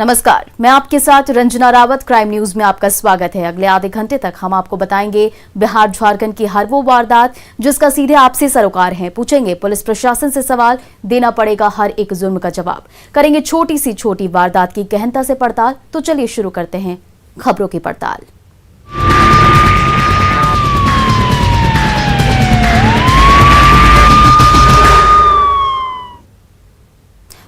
नमस्कार, मैं आपके साथ रंजना रावत। क्राइम न्यूज में आपका स्वागत है। अगले आधे घंटे तक हम आपको बताएंगे बिहार झारखंड की हर वो वारदात जिसका सीधे आपसे सरोकार है। पूछेंगे पुलिस प्रशासन से सवाल, देना पड़ेगा हर एक जुर्म का जवाब। करेंगे छोटी सी छोटी वारदात की गहनता से पड़ताल। तो चलिए शुरू करते हैं खबरों की पड़ताल।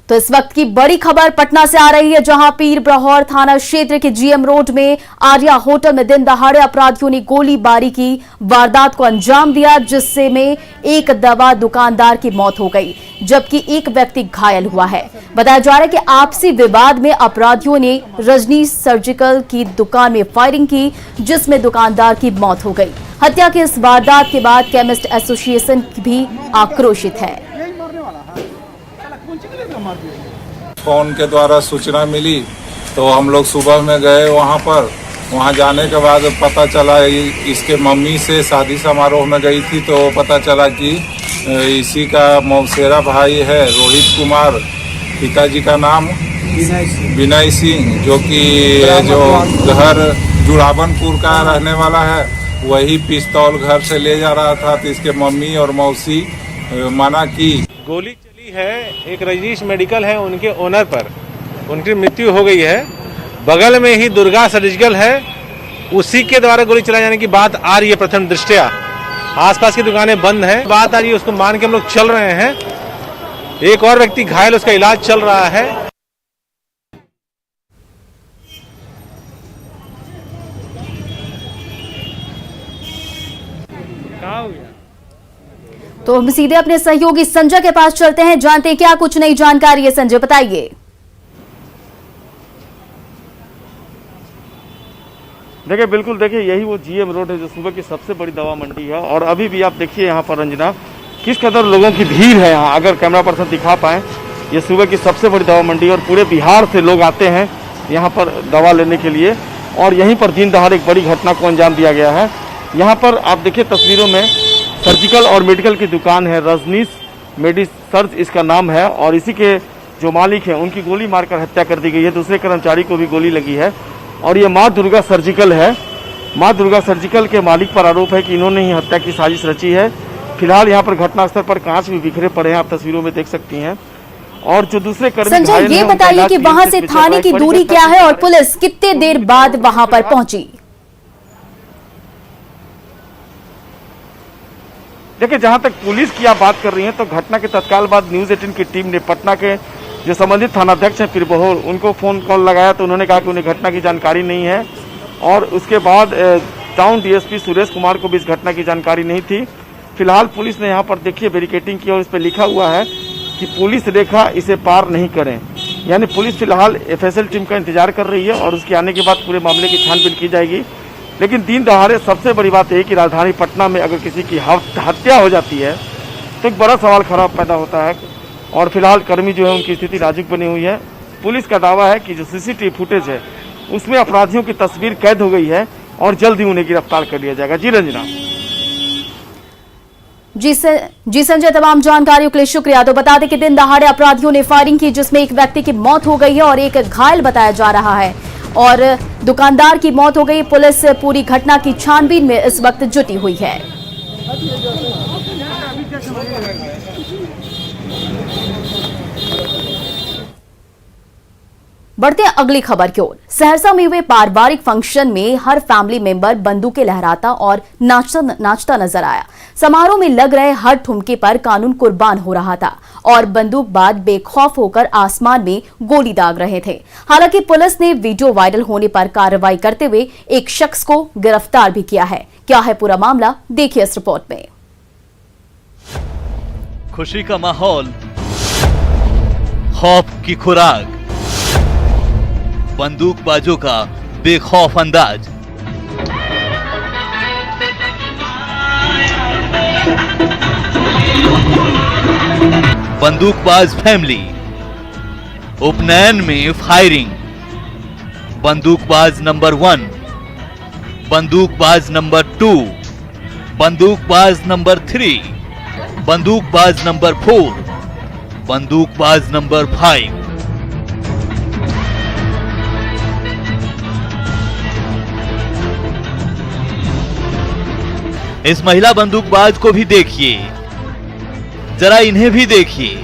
तो इस वक्त की बड़ी खबर पटना से आ रही है, जहां पीर ब्रह्मौर थाना क्षेत्र के जीएम रोड में आर्या होटल में दिन दहाड़े अपराधियों ने गोलीबारी की वारदात को अंजाम दिया, जिससे में एक दवा दुकानदार की मौत हो गई जबकि एक व्यक्ति घायल हुआ है। बताया जा रहा है कि आपसी विवाद में अपराधियों ने रजनी सर्जिकल की दुकान में फायरिंग की, जिसमें दुकानदार की मौत हो गई। हत्या की इस वारदात के बाद केमिस्ट एसोसिएशन भी आक्रोशित है। फोन के द्वारा सूचना मिली तो हम लोग सुबह में गए वहाँ जाने के बाद पता चला इसके मम्मी से शादी समारोह में गई थी, तो पता चला कि इसी का मौसेरा भाई है रोहित कुमार, पिताजी का नाम विनय सिंह, जो कि जो घर जुड़ावनपुर का रहने वाला है, वही पिस्तौल घर से ले जा रहा था। तो इसके मम्मी और मौसी मना की। गोली है, एक रजनीश मेडिकल है, उनके ओनर पर उनकी मृत्यु हो गई है। बगल में ही दुर्गा सर्जिकल है, उसी के द्वारा गोली चलाए जाने की बात आ रही है। प्रथम दृष्टया आसपास की दुकानें बंद हैं, बात आ रही है, उसको मान के हम लोग चल रहे हैं। एक और व्यक्ति घायल, उसका इलाज चल रहा है। क्या हो गया? तो हम सीधे अपने सहयोगी संजय के पास चलते हैं, जानते हैं क्या कुछ नई जानकारी है। संजय, बताइए। देखिए, बिल्कुल देखिए, यही वो जीएम रोड है जो सुबह की सबसे बड़ी दवा मंडी है। और अभी भी आप देखिए यहाँ पर रंजना, किस कदर लोगों की भीड़ है यहाँ। अगर कैमरा पर्सन दिखा पाए, ये सुबह की सबसे बड़ी दवा मंडी और पूरे बिहार से लोग आते हैं यहाँ पर दवा लेने के लिए। और यहीं पर दिन दहाड़े एक बड़ी घटना को अंजाम दिया गया है। यहाँ पर आप देखिए तस्वीरों में सर्जिकल और मेडिकल की दुकान है, रजनीश मेडिसर्ज इसका नाम है। और इसी के जो मालिक हैं उनकी गोली मारकर हत्या कर दी गई है। दूसरे कर्मचारी को भी गोली लगी है। और ये माँ दुर्गा सर्जिकल है। माँ दुर्गा सर्जिकल के मालिक पर आरोप है कि इन्होंने ही हत्या की साजिश रची है। फिलहाल यहाँ पर घटनास्थल पर कांच भी बिखरे पड़े हैं, आप तस्वीरों में देख सकती हैं। और जो दूसरे कर्मी संजय, ये बताइए कि वहाँ से थाने की दूरी क्या है और पुलिस कितने देर बाद वहाँ पर पहुंची? देखिए, जहां तक पुलिस की आप बात कर रही हैं तो घटना के तत्काल बाद न्यूज़ 18 की टीम ने पटना के जो संबंधित थानाध्यक्ष हैं पीर ब्रह्मौर, उनको फोन कॉल लगाया तो उन्होंने कहा कि उन्हें घटना की जानकारी नहीं है। और उसके बाद टाउन डीएसपी सुरेश कुमार को भी इस घटना की जानकारी नहीं थी। फिलहाल पुलिस ने यहाँ पर देखिए बैरिकेडिंग की और इस पर लिखा हुआ है कि पुलिस रेखा इसे पार नहीं करें। यानी पुलिस फिलहाल एफएसएल टीम का इंतजार कर रही है और उसके आने के बाद पूरे मामले की छानबीन की जाएगी। लेकिन दिन दहाड़े सबसे बड़ी बात है कि राजधानी पटना में अगर किसी की हत्या हो जाती है तो एक बड़ा सवाल खड़ा पैदा होता है। और फिलहाल कर्मी जो है उनकी स्थिति नाजुक बनी हुई है। पुलिस का दावा है कि जो सीसीटीवी फुटेज है उसमें अपराधियों की तस्वीर कैद हो गई है और जल्द ही उन्हें गिरफ्तार कर लिया जाएगा। जी रंजना। जी संजय, तमाम जानकारियों के लिए शुक्रिया। तो बता दें कि दिन दहाड़े अपराधियों ने फायरिंग की, जिसमें एक व्यक्ति की मौत हो गई है और एक घायल बताया जा रहा है और दुकानदार की मौत हो गई। पुलिस पूरी घटना की छानबीन में इस वक्त जुटी हुई है। बढ़ते हैं अगली खबर की ओर। सहरसा में हुए पारिवारिक फंक्शन में हर फैमिली मेंबर बंदूकें लहराता और नाचता नजर आया। समारोह में लग रहे हर ठुमके पर कानून कुर्बान हो रहा था और बंदूकबाज बेखौफ होकर आसमान में गोली दाग रहे थे। हालांकि पुलिस ने वीडियो वायरल होने पर कार्रवाई करते हुए एक शख्स को गिरफ्तार भी किया है। क्या है पूरा मामला, देखिए इस रिपोर्ट में। खुशी का माहौल, खौफ की खुराक, बंदूकबाजों का बेखौफ अंदाज। बंदूकबाज फैमिली, उपनयन में firing. बंदूकबाज number 1, बंदूकबाज number 2, बंदूकबाज number 3, बंदूकबाज number 4, बंदूकबाज number 5। इस महिला बंदूकबाज को भी देखिए, जरा इन्हें भी देखिए।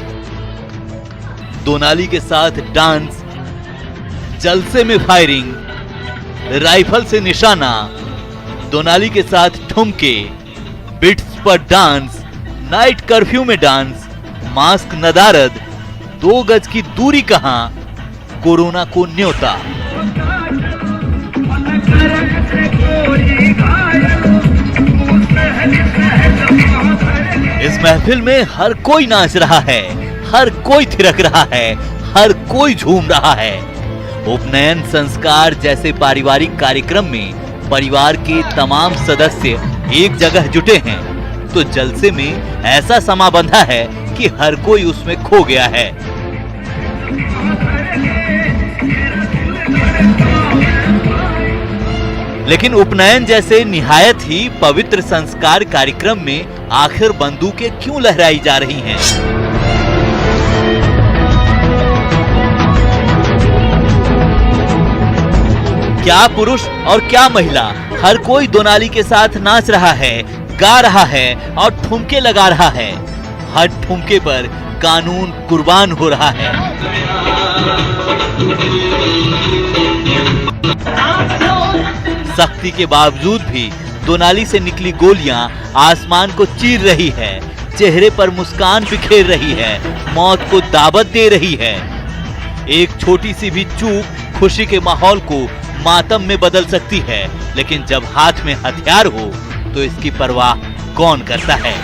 दोनाली के साथ डांस, जलसे में फायरिंग, राइफल से निशाना, दोनाली के साथ ठुमके, बिट्स पर डांस, नाइट कर्फ्यू में डांस, मास्क नदारद, 2 गज की दूरी कहां, कोरोना को न्योता। इस महफिल में हर कोई नाच रहा है, हर कोई थिरक रहा है, हर कोई झूम रहा है। उपनयन संस्कार जैसे पारिवारिक कार्यक्रम में परिवार के तमाम सदस्य एक जगह जुटे हैं, तो जलसे में ऐसा समा बंधा है कि हर कोई उसमें खो गया है। लेकिन उपनयन जैसे निहायत ही पवित्र संस्कार कार्यक्रम में आखिर बंदूकें क्यों लहराई जा रही हैं? क्या पुरुष और क्या महिला, हर कोई दोनाली के साथ नाच रहा है, गा रहा है और ठुमके लगा रहा है। हर ठुमके पर कानून कुर्बान हो रहा है। सख्ती के बावजूद भी दोनाली से निकली गोलियां आसमान को चीर रही है, चेहरे पर मुस्कान बिखेर रही है, मौत को दावत दे रही है। एक छोटी सी भी चूक खुशी के माहौल को मातम में बदल सकती है, लेकिन जब हाथ में हथियार हो तो इसकी परवाह कौन करता है?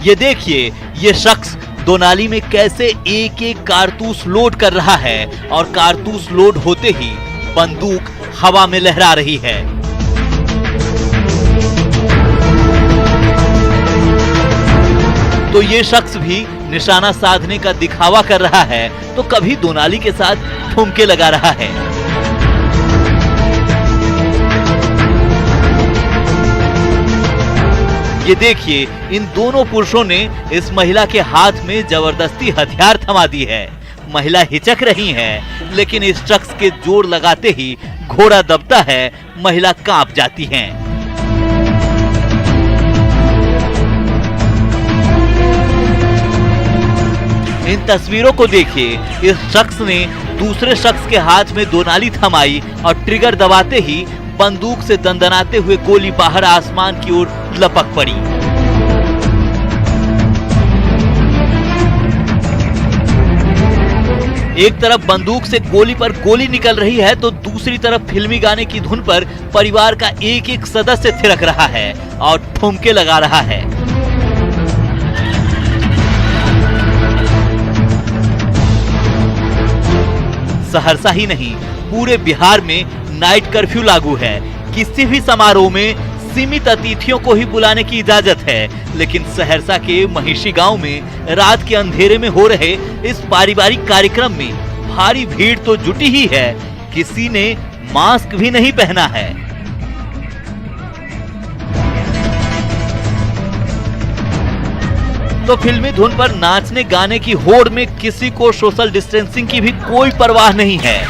ये देखिए, ये शख्स दोनाली में कैसे एक एक कारतूस लोड कर रहा है और कारतूस लोड होते ही बंदूक हवा में लहरा रही है। तो ये शख्स भी निशाना साधने का दिखावा कर रहा है, तो कभी दोनाली के साथ ठुमके लगा रहा है। ये देखिए, इन दोनों पुरुषों ने इस महिला के हाथ में जबरदस्ती हथियार थमा दी है। महिला हिचक रही है, लेकिन इस शख्स के जोर लगाते ही घोड़ा दबता है, महिला कांप जाती है। इन तस्वीरों को देखिए, इस शख्स ने दूसरे शख्स के हाथ में दोनाली थमाई और ट्रिगर दबाते ही बंदूक से दंदनाते हुए गोली बाहर आसमान की ओर लपक पड़ी। एक तरफ बंदूक से गोली पर गोली निकल रही है, तो दूसरी तरफ फिल्मी गाने की धुन पर परिवार का एक एक सदस्य थिरक रहा है और ठुमके लगा रहा है। सहरसा ही नहीं, पूरे बिहार में नाइट कर्फ्यू लागू है। किसी भी समारोह में सीमित अतिथियों को ही बुलाने की इजाजत है, लेकिन सहरसा के महिषी गांव में रात के अंधेरे में हो रहे इस पारिवारिक कार्यक्रम में भारी भीड़ तो जुटी ही है, किसी ने मास्क भी नहीं पहना है। तो फिल्मी धुन पर नाचने गाने की होड़ में किसी को सोशल डिस्टेंसिंग की भी कोई परवाह नहीं है।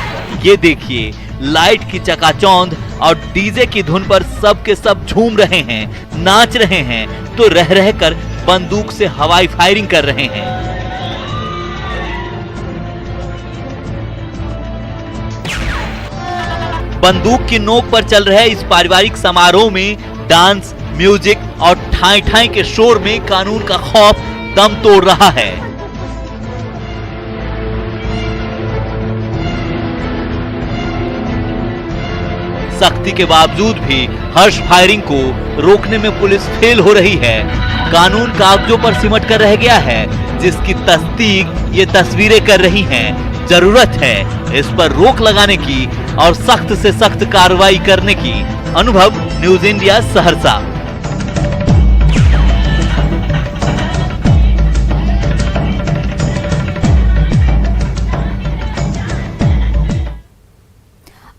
ये देखिए, लाइट की चकाचौंध और डीजे की धुन पर सब के सब झूम रहे हैं, नाच रहे हैं, तो रह रहकर बंदूक से हवाई फायरिंग कर रहे हैं। बंदूक की नोक पर चल रहे इस पारिवारिक समारोह में डांस, म्यूजिक और ठाई ठाई के शोर में कानून का खौफ दम तोड़ रहा है। सख्ती के बावजूद भी हर्ष फायरिंग को रोकने में पुलिस फेल हो रही है। कानून कागजों पर सिमट कर रह गया है, जिसकी तस्दीक ये तस्वीरें कर रही हैं। जरूरत है इस पर रोक लगाने की और सख्त से सख्त कार्रवाई करने की। अनुभव, न्यूज इंडिया, सहरसा।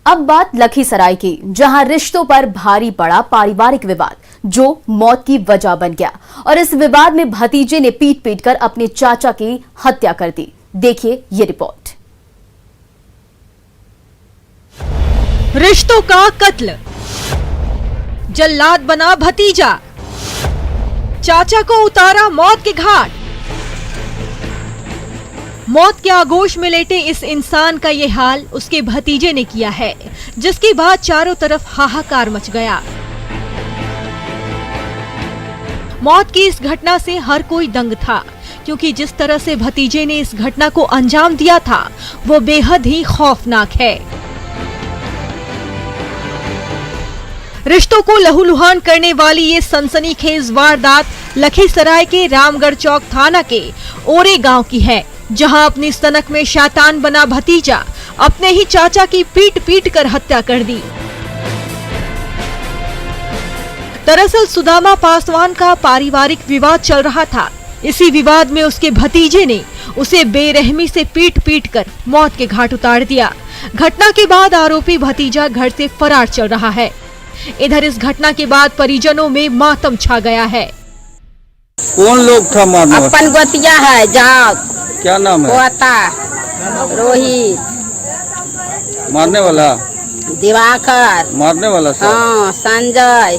अब बात लखीसराय की, जहां रिश्तों पर भारी पड़ा पारिवारिक विवाद जो मौत की वजह बन गया, और इस विवाद में भतीजे ने पीट पीट कर अपने चाचा की हत्या कर दी। देखिए ये रिपोर्ट। रिश्तों का कत्ल, जल्लाद बना भतीजा, चाचा को उतारा मौत के घाट। मौत के आगोश में लेटे इस इंसान का ये हाल उसके भतीजे ने किया है, जिसके बाद चारों तरफ हाहाकार मच गया। मौत की इस घटना से हर कोई दंग था, क्योंकि जिस तरह से भतीजे ने इस घटना को अंजाम दिया था वो बेहद ही खौफनाक है। रिश्तों को लहूलुहान करने वाली ये सनसनीखेज वारदात लखीसराय के रामगढ़ चौक थाना के ओरे गांव की है, जहां अपनी सनक में शैतान बना भतीजा अपने ही चाचा की पीट पीट कर हत्या कर दी। दरअसल सुदामा पासवान का पारिवारिक विवाद चल रहा था। इसी विवाद में उसके भतीजे ने उसे बेरहमी से पीट पीट कर मौत के घाट उतार दिया। घटना के बाद आरोपी भतीजा घर से फरार चल रहा है। इधर इस घटना के बाद परिजनों में मातम छा गया है। कौन लोग था मारने वाला? अपन गोतिया है, जाओ। क्या नाम है? गोता, रोहित, मारने वाला? दिवाकर, मारने वाला सर? हाँ, संजय,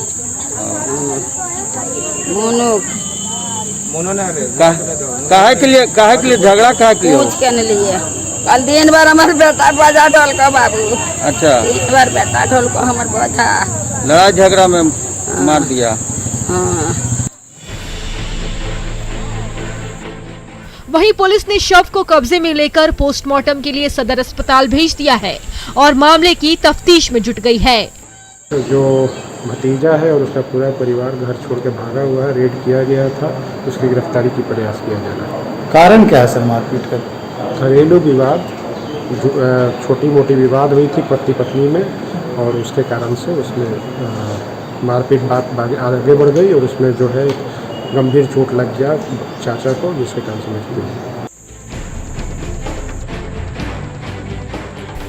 मोनू। काहे के लिए झगड़ा काहे के लिए? पूछ के न लिए। कल दिन भर हमारे बेटा बजा ढोल को बाबू। अच्छा। दिन भर बेटा ढोल को हमारे बजा। लड़ाई झगड़ा में मार दिया। हाँ। वहीं पुलिस ने शव को कब्जे में लेकर पोस्टमार्टम के लिए सदर अस्पताल भेज दिया है और मामले की तफ्तीश में जुट गई है। जो भतीजा है और उसका पूरा परिवार घर छोड़ के भागा हुआ है, रेड किया गया था, उसकी गिरफ्तारी की प्रयास किया जा रहा है। कारण क्या है सर मारपीट का? घरेलू विवाद, छोटी मोटी विवाद हुई थी पति पत्नी में, और उसके कारण से उसमें मारपीट बात आगे बढ़ गई और उसमें जो है गंभीर चोट लग गया चाचा को, जिसके कारण से मृत्यु हुई।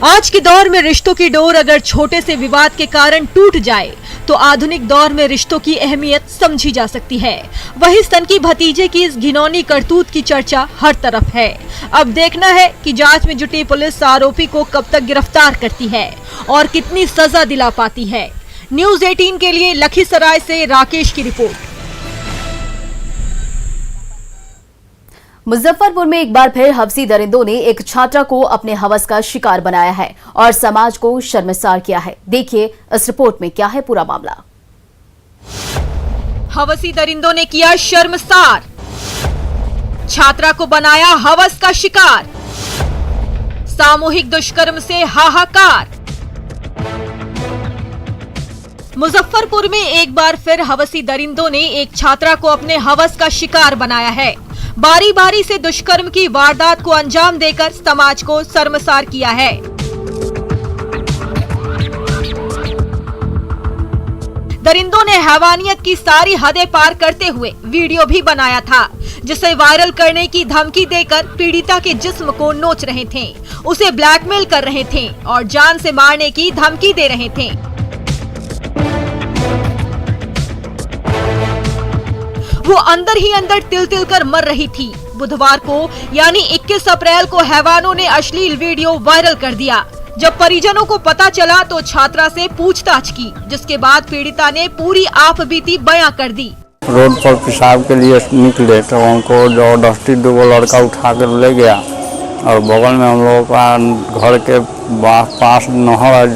आज के दौर में रिश्तों की डोर अगर छोटे से विवाद के कारण टूट जाए तो आधुनिक दौर में रिश्तों की अहमियत समझी जा सकती है। वहीं सनकी भतीजे की इस घिनौनी करतूत की चर्चा हर तरफ है। अब देखना है कि जांच में जुटी पुलिस आरोपी को कब तक गिरफ्तार करती है और कितनी सजा दिला पाती है। न्यूज़ 18 के लिए लखीसराय से राकेश की रिपोर्ट। मुजफ्फरपुर में एक बार फिर हवसी दरिंदों ने एक छात्रा को अपने हवस का शिकार बनाया है और समाज को शर्मसार किया है। देखिए इस रिपोर्ट में क्या है पूरा मामला। हवसी दरिंदों ने किया शर्मसार, छात्रा को बनाया हवस का शिकार, सामूहिक दुष्कर्म से हाहाकार। मुजफ्फरपुर में एक बार फिर हवसी दरिंदों ने एक छात्रा को अपने हवस का शिकार बनाया है। बारी बारी से दुष्कर्म की वारदात को अंजाम देकर समाज को शर्मसार किया है। दरिंदों ने हैवानियत की सारी हदें पार करते हुए वीडियो भी बनाया था, जिसे वायरल करने की धमकी देकर पीड़िता के जिस्म को नोच रहे थे, उसे ब्लैकमेल कर रहे थे और जान से मारने की धमकी दे रहे थे। वो अंदर ही अंदर तिल तिल कर मर रही थी। बुधवार को यानी 21 अप्रैल को हैवानों ने अश्लील वीडियो वायरल कर दिया। जब परिजनों को पता चला तो छात्रा से पूछताछ की, जिसके बाद पीड़िता ने पूरी आपबीती बयां कर दी। रोड पर पेशाब के लिए निकले तो उनको जबरदस्ती 2 लड़का उठा कर ले गया और बगल में हम लोगों का घर के पास नहर,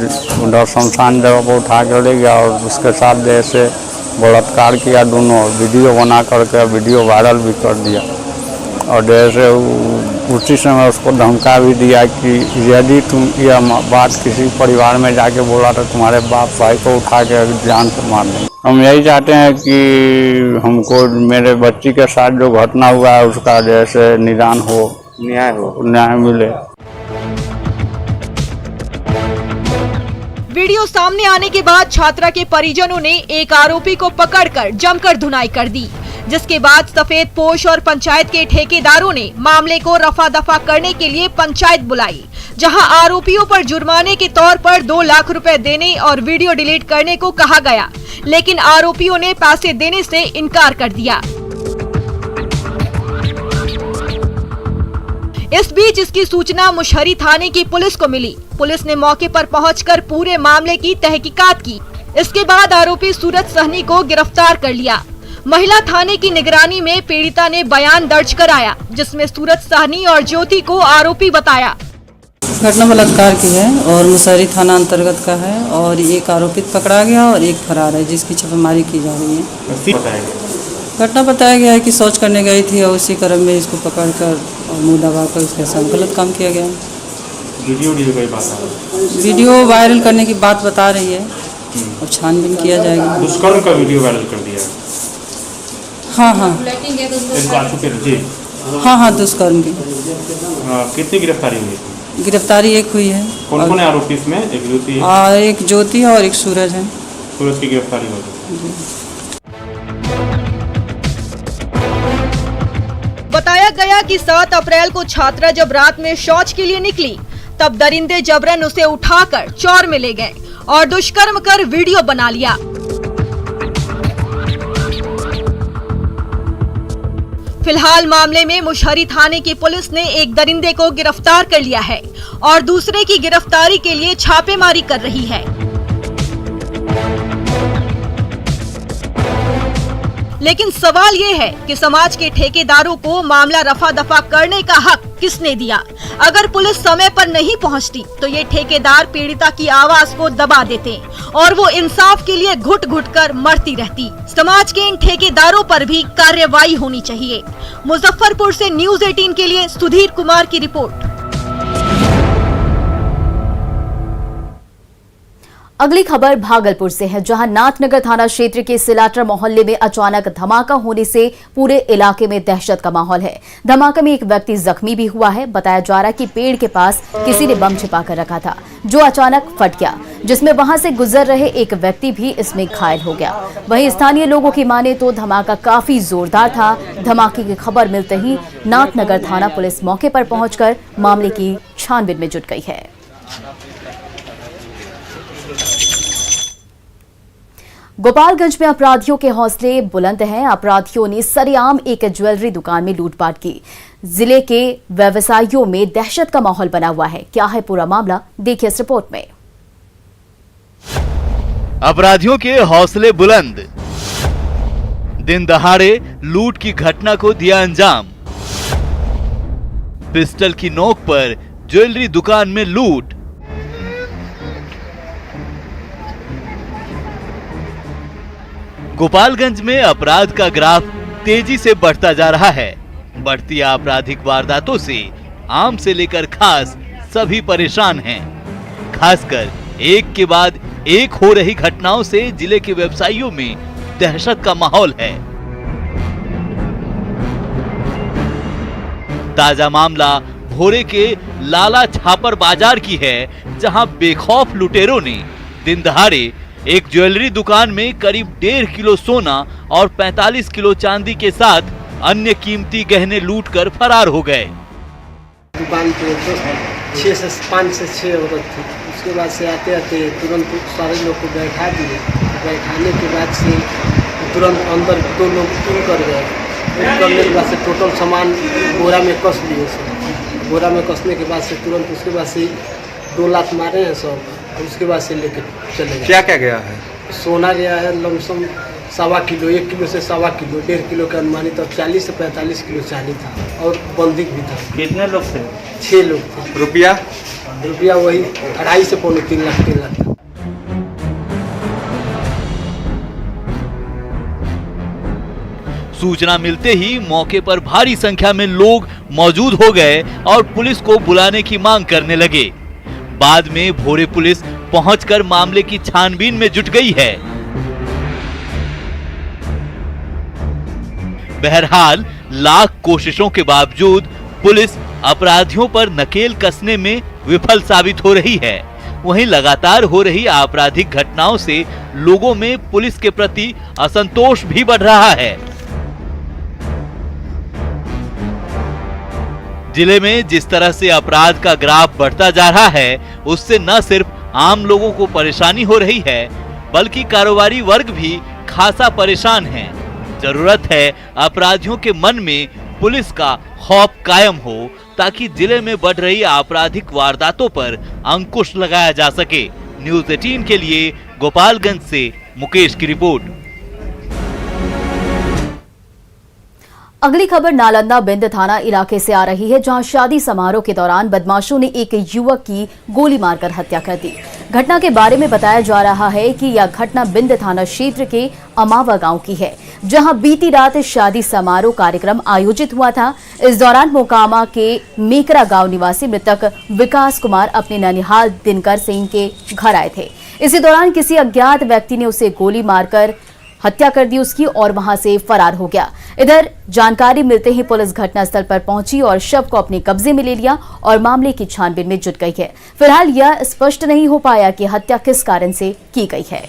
उधर शमशान जगह पर उठा कर ले गया और उसके साथ जैसे बलात्कार किया। दोनों वीडियो बना करके वीडियो वायरल भी कर दिया और जैसे उसी समय उसको धमका भी दिया कि यदि तुम यह बात किसी परिवार में जाके बोला तो तुम्हारे बाप भाई को उठा के जान से मार देंगे। हम यही चाहते हैं कि हमको मेरे बच्ची के साथ जो घटना हुआ है उसका जैसे निदान हो, न्याय मिले। वीडियो सामने आने के बाद छात्रा के परिजनों ने एक आरोपी को पकड़कर जमकर धुनाई कर दी, जिसके बाद सफेद पोश और पंचायत के ठेकेदारों ने मामले को रफा दफा करने के लिए पंचायत बुलाई, जहां आरोपियों पर जुर्माने के तौर पर 2 लाख रुपए देने और वीडियो डिलीट करने को कहा गया, लेकिन आरोपियों ने पैसे देने से इनकार कर दिया। इस बीच इसकी सूचना मुशहरी थाने की पुलिस को मिली। पुलिस ने मौके पर पहुंचकर पूरे मामले की तहकीकात की। इसके बाद आरोपी सूरज सहनी को गिरफ्तार कर लिया। महिला थाने की निगरानी में पीड़िता ने बयान दर्ज कराया, जिसमें सूरज सहनी और ज्योति को आरोपी बताया। घटना बलात्कार की है और मुसहरी थाना अंतर्गत का है और एक आरोपित पकड़ा गया और एक फरार है, जिसकी छापेमारी की जा रही है। घटना बताया गया है कि शौच करने गई थी और उसी क्रम में इसको पकड़कर और मुंह दबाकर उसके साथ गलत काम किया गया। वीडियो वायरल करने की बात बता रही है और छानबीन किया जाएगा। दुष्कर्म का वीडियो वायरल कर दिया। हाँ, दुष्कर्म की। कितनी गिरफ्तारी हुई? गिरफ्तारी एक हुई है। कौन कौन है आरोपी इसमें? एक ज्योति एक ज्योति है और एक सूरज है। सूरज की गिरफ्तारी हो गई। बताया गया कि 7 अप्रैल को छात्रा जब रात में शौच के लिए निकली, तब दरिंदे जबरन उसे उठाकर चौर में ले गए और दुष्कर्म कर वीडियो बना लिया। फिलहाल मामले में मुशहरी थाने की पुलिस ने एक दरिंदे को गिरफ्तार कर लिया है और दूसरे की गिरफ्तारी के लिए छापेमारी कर रही है। लेकिन सवाल ये है कि समाज के ठेकेदारों को मामला रफा दफा करने का हक किसने दिया? अगर पुलिस समय पर नहीं पहुंचती तो ये ठेकेदार पीड़िता की आवाज को दबा देते और वो इंसाफ के लिए घुट घुट कर मरती रहती। समाज के इन ठेकेदारों पर भी कार्रवाई होनी चाहिए। मुजफ्फरपुर से न्यूज़ 18 के लिए सुधीर कुमार की रिपोर्ट। अगली खबर भागलपुर से है, जहां नाथनगर थाना क्षेत्र के सिलाटर मोहल्ले में अचानक धमाका होने से पूरे इलाके में दहशत का माहौल है। धमाके में एक व्यक्ति जख्मी भी हुआ है। बताया जा रहा है कि पेड़ के पास किसी ने बम छिपा कर रखा था, जो अचानक फट गया, जिसमें वहां से गुजर रहे एक व्यक्ति भी इसमें घायल हो गया। वहीं स्थानीय लोगों की माने तो धमाका काफी जोरदार था। धमाके की खबर मिलते ही नाथनगर थाना पुलिस मौके पर पहुंचकर मामले की छानबीन में जुट गई है। गोपालगंज में अपराधियों के हौसले बुलंद हैं। अपराधियों ने सरेआम एक ज्वेलरी दुकान में लूटपाट की। जिले के व्यवसायियों में दहशत का माहौल बना हुआ है। क्या है पूरा मामला, देखिए इस रिपोर्ट में। अपराधियों के हौसले बुलंद, दिन दहाड़े लूट की घटना को दिया अंजाम। पिस्टल की नोक पर ज्वेलरी दुकान में लूट। गोपालगंज में अपराध का ग्राफ तेजी से बढ़ता जा रहा है। बढ़ती आपराधिक वारदातों से आम से लेकर खास सभी परेशान हैं। खासकर एक के बाद एक हो रही घटनाओं से जिले के व्यवसायियों में दहशत का माहौल है। ताजा मामला भोरे के लाला छापर बाजार की है, जहां बेखौफ लुटेरों ने दिन दहाड़े एक ज्वेलरी दुकान में करीब 1.5 किलो सोना और 45 किलो चांदी के साथ अन्य कीमती गहने लूटकर फरार हो गए। दुकान पे तो 5 से 6 औरत थी। उसके बाद से आते आते तुरंत सारे लोग को बैठा दिए। बैठाने के बाद से तुरंत अंदर 2 लोग कर गए। करने के बाद से टोटल सामान बोरा में कस लिए। बोरा में कसने के बाद से तुरंत उसके बाद से 2 लाख मारे हैं सब। उसके बाद से लेके चले गए। क्या क्या गया है? सोना गया है लमसम 1.25 किलो, 1 किलो से 1.25 किलो, 1.5 किलो का अनुमानित और 40 से 45 किलो चांदी था और बंदूक भी था। कितने लोग थे? 6 लोग थे। रुपया वही 2.5 से 3 लाख था। सूचना मिलते ही मौके पर भारी संख्या में लोग मौजूद हो गए और पुलिस को बुलाने की मांग करने लगे। बाद में भोरे पुलिस पहुंचकर मामले की छानबीन में जुट गई है। बहरहाल लाख कोशिशों के बावजूद पुलिस अपराधियों पर नकेल कसने में विफल साबित हो रही है। वहीं लगातार हो रही आपराधिक घटनाओं से लोगों में पुलिस के प्रति असंतोष भी बढ़ रहा है। जिले में जिस तरह से अपराध का ग्राफ बढ़ता जा रहा है, उससे न सिर्फ आम लोगों को परेशानी हो रही है, बल्कि कारोबारी वर्ग भी खासा परेशान है। जरूरत है अपराधियों के मन में पुलिस का खौफ कायम हो, ताकि जिले में बढ़ रही आपराधिक वारदातों पर अंकुश लगाया जा सके। न्यूज़ 18 के लिए गोपालगंज से मुकेश की रिपोर्ट। अगली खबर नालंदा बिंद थाना इलाके से आ रही है, जहां शादी समारोह के दौरान बदमाशों ने एक युवक की गोली मारकर हत्या कर दी। घटना के बारे में बताया जा रहा है कि यह घटना बिंद थाना क्षेत्र के अमावा गांव की है, जहां बीती रात शादी समारोह कार्यक्रम आयोजित हुआ था। इस दौरान मोकामा के मेकरा गांव निवासी मृतक विकास कुमार अपने ननिहाल दिनकर सिंह के घर आए थे। इसी दौरान किसी अज्ञात व्यक्ति ने उसे गोली मारकर हत्या कर दी उसकी और वहां से फरार हो गया। इधर जानकारी मिलते ही पुलिस घटनास्थल पर पहुंची और शव को अपने कब्जे में ले लिया और मामले की छानबीन में जुट गई है। फिलहाल यह स्पष्ट नहीं हो पाया कि हत्या किस कारण से की गई है।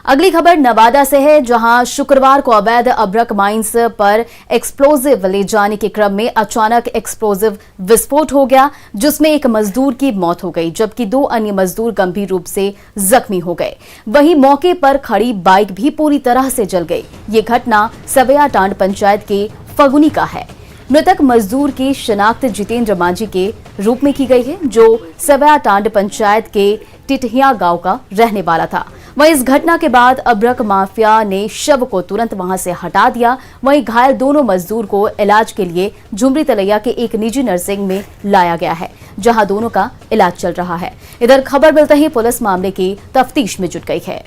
अगली खबर नवादा से है, जहां शुक्रवार को अवैध अभ्रक माइंस पर एक्सप्लोजिव ले जाने के क्रम में अचानक एक्सप्लोजिव विस्फोट हो गया, जिसमें एक मजदूर की मौत हो गई, जबकि 2 अन्य मजदूर गंभीर रूप से जख्मी हो गए। वहीं मौके पर खड़ी बाइक भी पूरी तरह से जल गई। ये घटना सवैया टांड पंचायत के फगुनी का है। मृतक मजदूर की शिनाख्त जितेंद्र मांझी के रूप में की गई है, जो सवैया टांड पंचायत के टिटहिया गांव का रहने वाला था। वहीं इस घटना के बाद अभ्रक माफिया ने शव को तुरंत वहां से हटा दिया। वहीं घायल दोनों मजदूर को इलाज के लिए झुमरी तलैया के एक निजी नर्सिंग में लाया गया है, जहां दोनों का इलाज चल रहा है। इधर खबर मिलते ही पुलिस मामले की तफ्तीश में जुट गई है।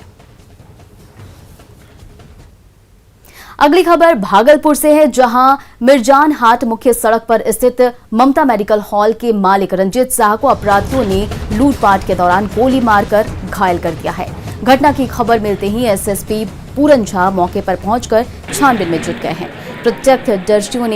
अगली खबर भागलपुर से है, जहां मिर्जान हाट मुख्य सड़क पर स्थित ममता मेडिकल हॉल के मालिक रंजीत शाह को अपराधियों ने लूटपाट के दौरान गोली मारकर घायल कर दिया है। घटना की खबर मिलते ही एसएसपी पूरन झा मौके पर पहुंचकर छानबीन में जुट गए हैं। प्रत्यक्षदर्शियों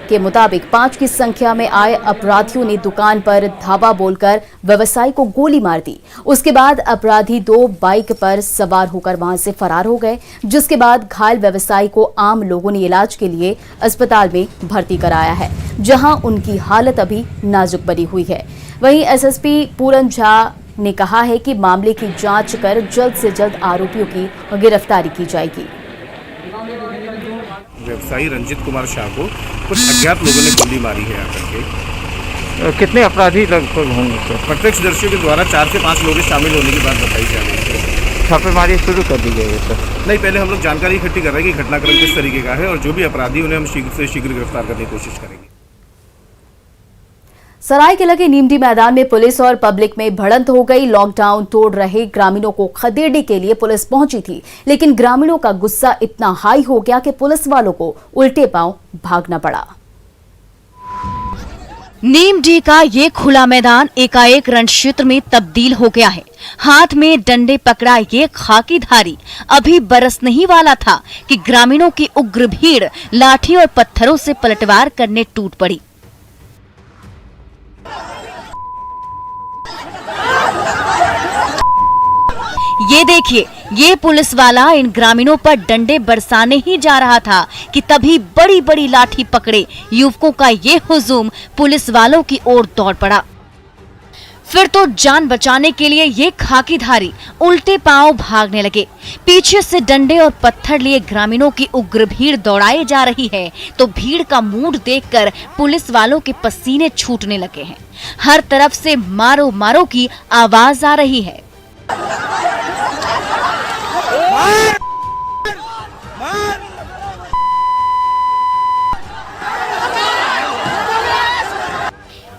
के मुताबिक 5 की संख्या में आए अपराधियों ने दुकान पर धावा बोलकर व्यवसायी को गोली मार दी। उसके बाद अपराधी 2 बाइक पर सवार होकर वहां से फरार हो गए, जिसके बाद घायल व्यवसायी को आम लोगों ने इलाज के लिए अस्पताल में भर्ती कराया है, जहां उनकी हालत अभी नाजुक बनी हुई है। वहीं एसएसपी पूरन झा ने कहा है कि मामले की जांच कर जल्द से जल्द आरोपियों की गिरफ्तारी की जाएगी। व्यवसायी रंजीत कुमार शाह को कुछ अज्ञात लोगों ने गोली मारी है आकर के। कितने अपराधी लगभग होंगे सर? प्रत्यक्षदर्शियों के द्वारा 4 से 5 लोगों के शामिल होने की बात बताई जा रही है। छापेमारी शुरू कर दी गई है सर? नहीं, पहले हम लोग जानकारी इकट्ठी कर रहे हैं कि घटनाक्रम किस तरीके का है और जो भी अपराधी उन्हें हम शीघ्र से शीघ्र गिरफ्तार करने की कोशिश करेंगे। सरायकेला के नीमडी मैदान में पुलिस और पब्लिक में भिड़ंत हो गई। लॉकडाउन तोड़ रहे ग्रामीणों को खदेड़ने के लिए पुलिस पहुंची थी, लेकिन ग्रामीणों का गुस्सा इतना हाई हो गया कि पुलिस वालों को उल्टे पांव भागना पड़ा। नीमडी का ये खुला मैदान एकाएक रणक्षेत्र में तब्दील हो गया है। हाथ में डंडे पकड़ा ये खाकीधारी अभी बरसने ही वाला था कि ग्रामीणों की उग्र भीड़ लाठी और पत्थरों से पलटवार करने टूट पड़ी। ये देखिए, ये पुलिस वाला इन ग्रामीणों पर डंडे बरसाने ही जा रहा था कि तभी बड़ी बड़ी लाठी पकड़े युवकों का ये हुजूम पुलिस वालों की ओर दौड़ पड़ा। फिर तो जान बचाने के लिए ये खाकीधारी उल्टे पांव भागने लगे। पीछे से डंडे और पत्थर लिए ग्रामीणों की उग्र भीड़ दौड़ाई जा रही है, तो भीड़ का मूड देखकर पुलिस वालों के पसीने छूटने लगे हैं। हर तरफ से मारो मारो की आवाज आ रही है।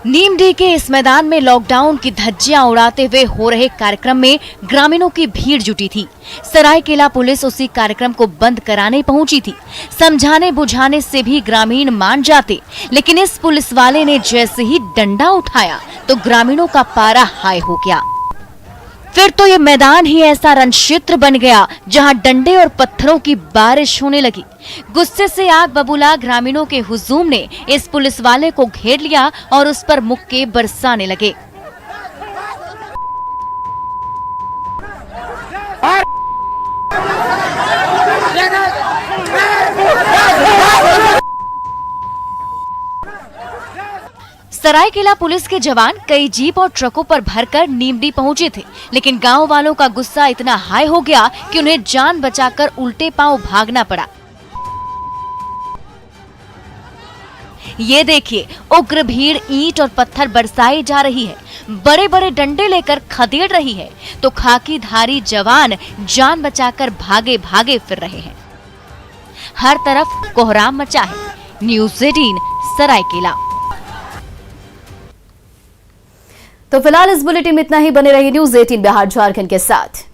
नीमडी के इस मैदान में लॉकडाउन की धज्जियां उड़ाते हुए हो रहे कार्यक्रम में ग्रामीणों की भीड़ जुटी थी। सरायकेला पुलिस उसी कार्यक्रम को बंद कराने पहुंची थी। समझाने बुझाने से भी ग्रामीण मान जाते, लेकिन इस पुलिस वाले ने जैसे ही डंडा उठाया तो ग्रामीणों का पारा हाई हो गया। फिर तो ये मैदान ही ऐसा रणक्षेत्र बन गया जहां डंडे और पत्थरों की बारिश होने लगी। गुस्से से आग बबूला ग्रामीणों के हुजूम ने इस पुलिस वाले को घेर लिया और उस पर मुक्के बरसाने लगे। सरायकेला पुलिस के जवान कई जीप और ट्रकों पर भरकर नीमडी पहुंचे थे, लेकिन गांव वालों का गुस्सा इतना हाई हो गया कि उन्हें जान बचाकर उल्टे पांव भागना पड़ा। ये देखिए, उग्र भीड़ ईंट और पत्थर बरसाई जा रही है, बड़े बड़े डंडे लेकर खदेड़ रही है, तो खाकीधारी जवान जान बचाकर भागे भागे फिर रहे हैं। हर तरफ कोहराम मचा है। न्यूज़ 18 सरायकेला। तो फिलहाल इस बुलेटिन में इतना ही। बने रहिए न्यूज़ 18 बिहार झारखंड के साथ।